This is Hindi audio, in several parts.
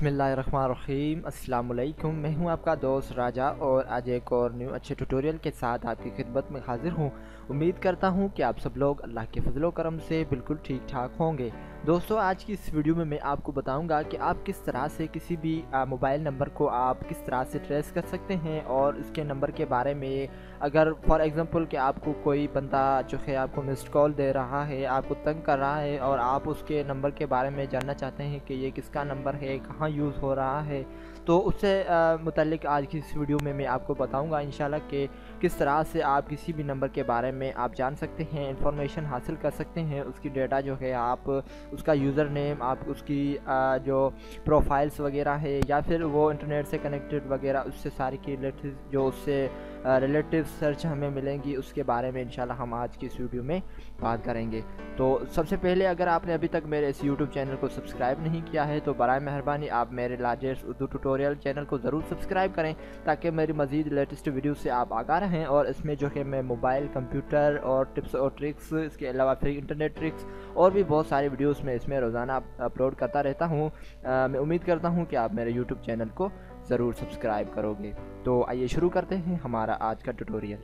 बिस्मिल्लाहिर्रहमानिर्रहीम। अस्सलाम वालेकुम। मैं हूं आपका दोस्त राजा और आज एक और न्यू अच्छे ट्यूटोरियल के साथ आपकी खिदमत में हाजिर हूं। उम्मीद करता हूं कि आप सब लोग अल्लाह के फजलो करम से बिल्कुल ठीक ठाक होंगे। दोस्तों, आज की इस वीडियो में मैं आपको बताऊंगा कि आप किस तरह से किसी भी मोबाइल नंबर को आप किस तरह से ट्रेस कर सकते हैं और इसके नंबर के बारे में अगर फॉर एग्ज़ाम्पल कि आपको कोई बंदा जो है आपको मिस्ड कॉल दे रहा है, आपको तंग कर रहा है और आप उसके नंबर के बारे में जानना चाहते हैं कि ये किसका नंबर है, कहाँ यूज़ हो रहा है, तो उससे मुतल्लिक आज की इस वीडियो में मैं आपको बताऊंगा इंशाल्लाह कि किस तरह से आप किसी भी नंबर के बारे में आप जान सकते हैं, इंफॉर्मेशन हासिल कर सकते हैं। उसकी डेटा जो है आप उसका यूज़र नेम, आप उसकी जो प्रोफाइल्स वगैरह है या फिर वो इंटरनेट से कनेक्टेड वगैरह उससे सारी की रिलेटिव जो उससे रिलेटिव सर्च हमें मिलेंगी, उसके बारे में इंशाल्लाह हम आज की इस वीडियो में बात करेंगे। तो सबसे पहले अगर आपने अभी तक मेरे इस यूट्यूब चैनल को सब्सक्राइब नहीं किया है तो बराए मेहरबानी आप मेरे लार्जेस्ट उर्दू ट्यूटोरियल चैनल को ज़रूर सब्सक्राइब करें ताकि मेरी मज़ीद लेटेस्ट वीडियो से आप आगाह रहें। और इसमें जो है मैं मोबाइल, कंप्यूटर और टिप्स और ट्रिक्स, इसके अलावा फिर इंटरनेट ट्रिक्स और भी बहुत सारी वीडियोस में इसमें रोज़ाना अपलोड करता रहता हूँ। मैं उम्मीद करता हूँ कि आप मेरे यूट्यूब चैनल को ज़रूर सब्सक्राइब करोगे। तो आइए शुरू करते हैं हमारा आज का ट्यूटोरियल।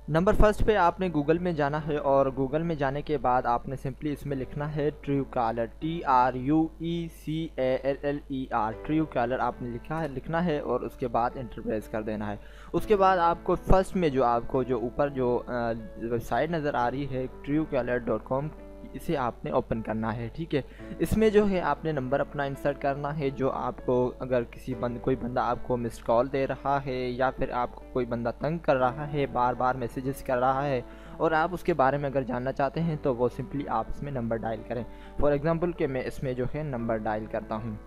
नंबर फर्स्ट पे आपने गूगल में जाना है और गूगल में जाने के बाद आपने सिंपली इसमें लिखना है true collar, TRUECALLER, true collar आपने लिखना है और उसके बाद इंटर प्रेस कर देना है। उसके बाद आपको फर्स्ट में जो आपको जो ऊपर जो वेबसाइट नज़र आ रही है truecaller.com, इसे आपने ओपन करना है। ठीक है, इसमें जो है आपने नंबर अपना इंसर्ट करना है जो आपको अगर कोई बंदा आपको मिस्ड कॉल दे रहा है या फिर आपको कोई बंदा तंग कर रहा है, बार बार मैसेजेस कर रहा है और आप उसके बारे में अगर जानना चाहते हैं तो वो सिंपली आप इसमें नंबर डायल करें। फॉर एग्ज़ाम्पल कि मैं इसमें जो है नंबर डायल करता हूँ।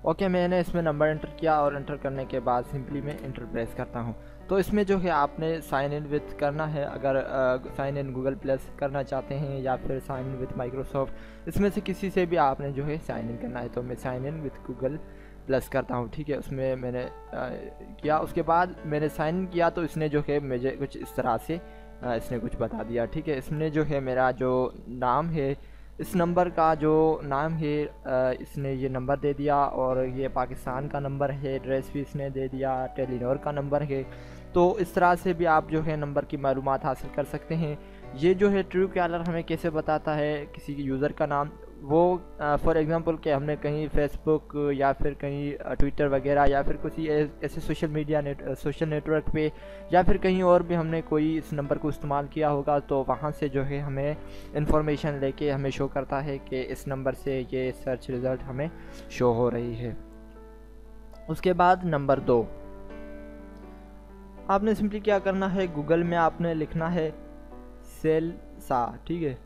ओके, मैंने इसमें नंबर एंटर किया और एंटर करने के बाद सिंपली मैं इंटर प्रेस करता हूँ। तो इसमें जो है आपने साइन इन विथ करना है। अगर साइन इन गूगल प्लस करना चाहते हैं या फिर साइन इन विथ माइक्रोसॉफ्ट, इसमें से किसी से भी आपने जो है साइन इन करना है। तो मैं sign in with Google plus करता हूँ। ठीक है, उसमें मैंने किया। उसके बाद मैंने साइन इन किया तो इसने जो है मुझे कुछ इस तरह से इसने कुछ बता दिया। ठीक है, इसने जो है मेरा जो नाम है, इस नंबर का जो नाम है इसने ये नंबर दे दिया और ये पाकिस्तान का नंबर है, एड्रेस भी इसने दे दिया, टेलीनॉर का नंबर है। तो इस तरह से भी आप जो है नंबर की मालूमात हासिल कर सकते हैं। ये जो है ट्रू कॉलर हमें कैसे बताता है किसी के यूज़र का नाम, वो फॉर एग्ज़ाम्पल कि हमने कहीं फेसबुक या फिर कहीं ट्विटर वगैरह या फिर किसी ऐसे सोशल नेटवर्क पे या फिर कहीं और भी हमने कोई इस नंबर को इस्तेमाल किया होगा तो वहाँ से जो है हमें इंफॉर्मेशन लेके हमें शो करता है कि इस नंबर से ये सर्च रिज़ल्ट हमें शो हो रही है। उसके बाद नंबर 2, आपने सिंपली क्या करना है, गूगल में आपने लिखना है सेल्सा। ठीक है,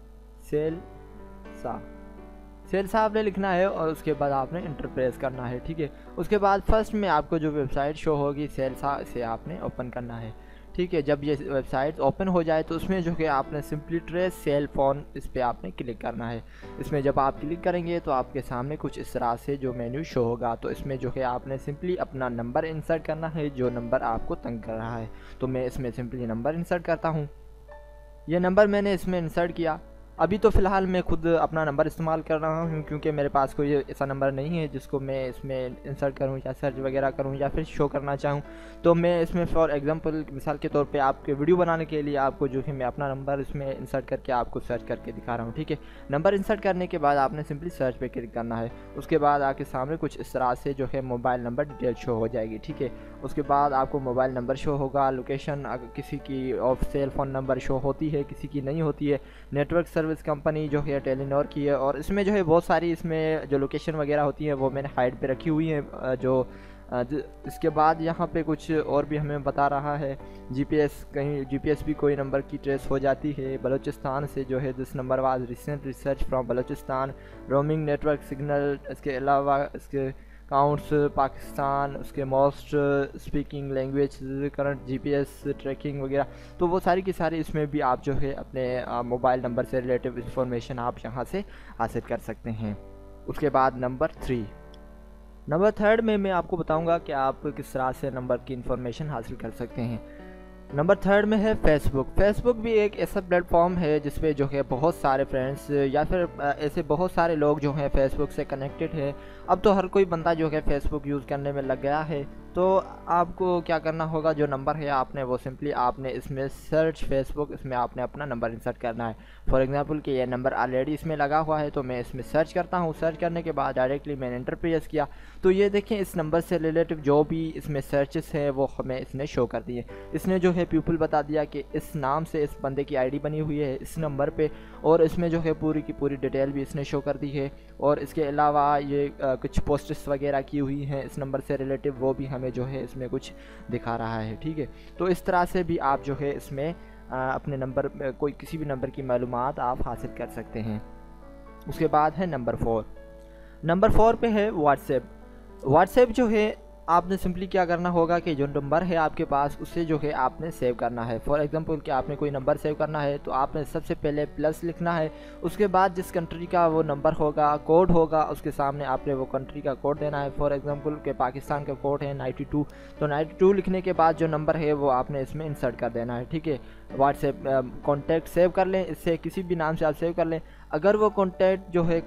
सेल्सा आपने लिखना है और उसके बाद आपने इंटर प्रेस करना है। ठीक है, उसके बाद फर्स्ट में आपको जो वेबसाइट शो होगी सेल्सा, इसे आपने ओपन करना है। ठीक है, जब ये वेबसाइट ओपन हो जाए तो उसमें जो है आपने सिंपली ट्रेस सेल फ़ोन, इस पर आपने क्लिक करना है। इसमें जब आप क्लिक करेंगे तो आपके सामने कुछ इस तरह से जो मेन्यू शो होगा। तो इसमें जो है आपने सिंपली अपना नंबर इंसर्ट करना है जो नंबर आपको तंग कर रहा है। तो मैं इसमें सिंपली नंबर इंसर्ट करता हूँ। ये नंबर मैंने इसमें इंसर्ट किया। अभी तो फ़िलहाल मैं खुद अपना नंबर इस्तेमाल कर रहा हूँ क्योंकि मेरे पास कोई ऐसा नंबर नहीं है जिसको मैं इसमें इंसर्ट करूँ या सर्च वगैरह करूँ या फिर शो करना चाहूँ। तो मैं इसमें फॉर एग्जांपल मिसाल के तौर पे आपके वीडियो बनाने के लिए आपको जो है मैं अपना नंबर इसमें इंसर्ट करके आपको सर्च करके दिखा रहा हूँ। ठीक है, नंबर इंसर्ट करने के बाद आपने सिंपली सर्च पे क्लिक करना है। उसके बाद आपके सामने कुछ इस तरह से जो है मोबाइल नंबर डिटेल शो हो जाएगी। ठीक है, उसके बाद आपको मोबाइल नंबर शो होगा, लोकेशन अगर किसी की ऑफ सेल फ़ोन नंबर शो होती है, किसी की नहीं होती है, नेटवर्क सर्विस कंपनी जो है टेलीनॉर की है। और इसमें जो है बहुत सारी इसमें जो लोकेशन वगैरह होती है वो मैंने हाइड पे रखी हुई है। इसके बाद यहाँ पे कुछ और भी हमें बता रहा है, जीपीएस, कहीं जीपीएस भी कोई नंबर की ट्रेस हो जाती है। बलूचिस्तान से जो है this number was recent research from Balochistan, roaming network signal, इसके अलावा इसके काउंट्स पाकिस्तान, उसके most speaking language, current GPS tracking वगैरह। तो वो सारी की सारी इसमें भी आप जो है अपने मोबाइल नंबर से रिलेटिव इंफॉर्मेशन आप यहाँ से हासिल कर सकते हैं। उसके बाद नंबर 3, नंबर थर्ड में मैं आपको बताऊंगा कि आप किस तरह से नंबर की इंफॉर्मेशन हासिल कर सकते हैं। नंबर थर्ड में है फेसबुक। फेसबुक भी एक ऐसा प्लेटफॉर्म है जिसपे जो है बहुत सारे फ्रेंड्स या फिर ऐसे बहुत सारे लोग जो हैं फेसबुक से कनेक्टेड है। अब तो हर कोई बंदा जो है फेसबुक यूज़ करने में लग गया है। तो आपको क्या करना होगा, जो नंबर है आपने वो सिंपली आपने इसमें सर्च फेसबुक, इसमें आपने अपना नंबर इंसर्ट करना है। फॉर एग्जांपल कि ये नंबर ऑलरेडी इसमें लगा हुआ है तो मैं इसमें सर्च करता हूँ। सर्च करने के बाद डायरेक्टली मैंने एंटर प्रेस किया तो ये देखें इस नंबर से रिलेटिव जो भी इसमें सर्चेस है वो हमें इसने शो कर दिए। इसने जो है पीपल बता दिया कि इस नाम से इस बंदे की आईडी बनी हुई है इस नंबर पे, और इसमें जो है पूरी की पूरी डिटेल भी इसने शो कर दी है। और इसके अलावा ये कुछ पोस्ट्स वगैरह की हुई हैं इस नंबर से रिलेटिव, वो भी हमें जो है इसमें कुछ दिखा रहा है। ठीक है, तो इस तरह से भी आप जो है इसमें अपने नंबर कोई किसी भी नंबर की मालूमात आप हासिल कर सकते हैं। उसके बाद है नंबर 4। नंबर 4 पे है व्हाट्सएप। व्हाट्सएप जो है आपने सिंपली क्या करना होगा कि जो नंबर है आपके पास उसे जो है आपने सेव करना है। फॉर एग्जांपल कि आपने कोई नंबर सेव करना है तो आपने सबसे पहले प्लस लिखना है, उसके बाद जिस कंट्री का वो नंबर होगा कोड होगा उसके सामने आपने वो कंट्री का कोड देना है। फॉर एग्जांपल कि पाकिस्तान का कोड है 92, तो 92 लिखने के बाद जो नंबर है वो आपने इसमें इंसर्ट कर देना है। ठीक है, व्हाट्सएप कॉन्टैक्ट सेव कर लें, इससे किसी भी नाम से आप सेव कर लें। अगर वो कॉन्टैक्ट जो है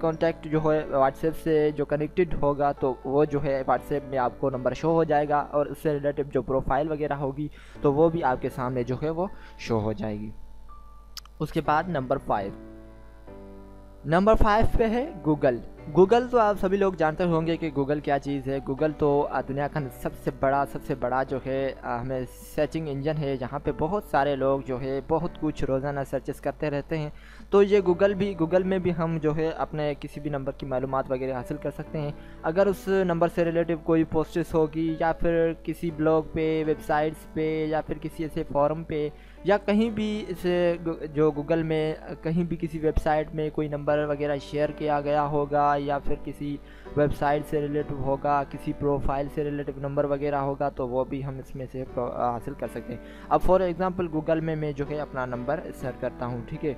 व्हाट्सएप से जो कनेक्टेड होगा तो वो जो है व्हाट्सएप में आपको नंबर शो हो जाएगा, और उससे रिलेटिव जो प्रोफाइल वगैरह होगी तो वो भी आपके सामने जो है वो शो हो जाएगी। उसके बाद नंबर 5। नंबर 5 पे है गूगल। गूगल तो आप सभी लोग जानते होंगे कि गूगल क्या चीज़ है। गूगल तो दुनिया का सबसे बड़ा जो है हमें सर्चिंग इंजन है, जहाँ पे बहुत सारे लोग जो है बहुत कुछ रोज़ाना सर्चेस करते रहते हैं। तो ये गूगल में भी हम जो है अपने किसी भी नंबर की मालूमात वगैरह हासिल कर सकते हैं। अगर उस नंबर से रिलेटिव कोई पोस्ट्स होगी या फिर किसी ब्लॉग पे, वेबसाइट्स पे, या फिर किसी ऐसे फॉरम पे, या कहीं भी इसे जो गूगल में कहीं भी किसी वेबसाइट में कोई नंबर वगैरह शेयर किया गया होगा, या फिर किसी वेबसाइट से रिलेटिव होगा, किसी प्रोफाइल से रिलेटिव नंबर वगैरह होगा, तो वो भी हम इसमें से हासिल कर सकते हैं। अब फॉर एग्जांपल गूगल में मैं जो है अपना नंबर इंसर्ट करता हूँ। ठीक है,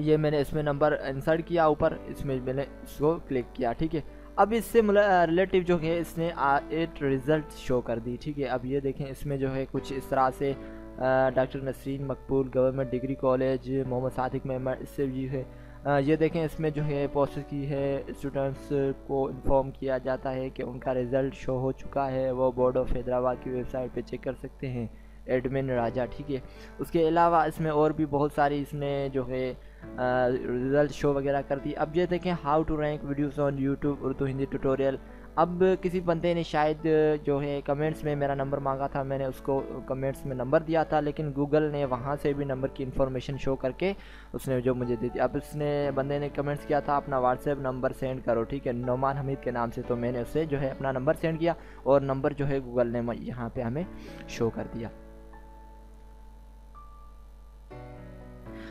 ये मैंने इसमें नंबर इंसर्ट किया, ऊपर इसमें मैंने इसको क्लिक किया। ठीक है, अब इससे रिलेटिव जो है इसने 8 रिज़ल्ट शो कर दी। ठीक है, अब ये देखें इसमें जो है कुछ इस तरह से doctor Nasreen Maqbool government degree college Mohammad Sadiq मेमर, इससे भी है। ये देखें इसमें जो है पोस्ट की है, स्टूडेंट्स को इन्फॉर्म किया जाता है कि उनका रिज़ल्ट शो हो चुका है, वो बोर्ड ऑफ हैदराबाद की वेबसाइट पे चेक कर सकते हैं, एडमिन राजा। ठीक है, उसके अलावा इसमें और भी बहुत सारी इसने जो है रिज़ल्ट शो वगैरह कर दी। अब ये देखें how to rank videos on YouTube Urdu Hindi tutorial. अब किसी बंदे ने शायद जो है कमेंट्स में मेरा नंबर मांगा था, मैंने उसको कमेंट्स में नंबर दिया था, लेकिन गूगल ने वहाँ से भी नंबर की इन्फॉर्मेशन शो करके उसने जो मुझे दे दी। अब इसने बंदे ने कमेंट्स किया था अपना व्हाट्सएप नंबर सेंड करो, ठीक है, नोमान हमीद के नाम से, तो मैंने उससे जो है अपना नंबर सेंड किया और नंबर जो है गूगल ने यहाँ पे हमें शो कर दिया।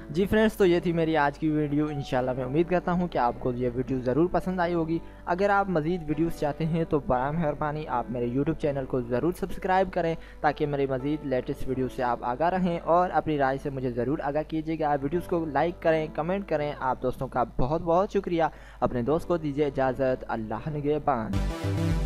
जी फ्रेंड्स, तो ये थी मेरी आज की वीडियो। इंशाल्लाह मैं उम्मीद करता हूँ कि आपको ये वीडियो ज़रूर पसंद आई होगी। अगर आप मज़ीद वीडियोस चाहते हैं तो बराए मेहरबानी आप मेरे यूट्यूब चैनल को ज़रूर सब्सक्राइब करें, ताकि मेरी मज़ीद लेटेस्ट वीडियो से आप आगाह रहें, और अपनी राय से मुझे ज़रूर आगाह कीजिएगा। आप वीडियोज़ को लाइक करें, कमेंट करें। आप दोस्तों का बहुत बहुत शुक्रिया। अपने दोस्त को दीजिए इजाज़त। अल्लाह निगहबान।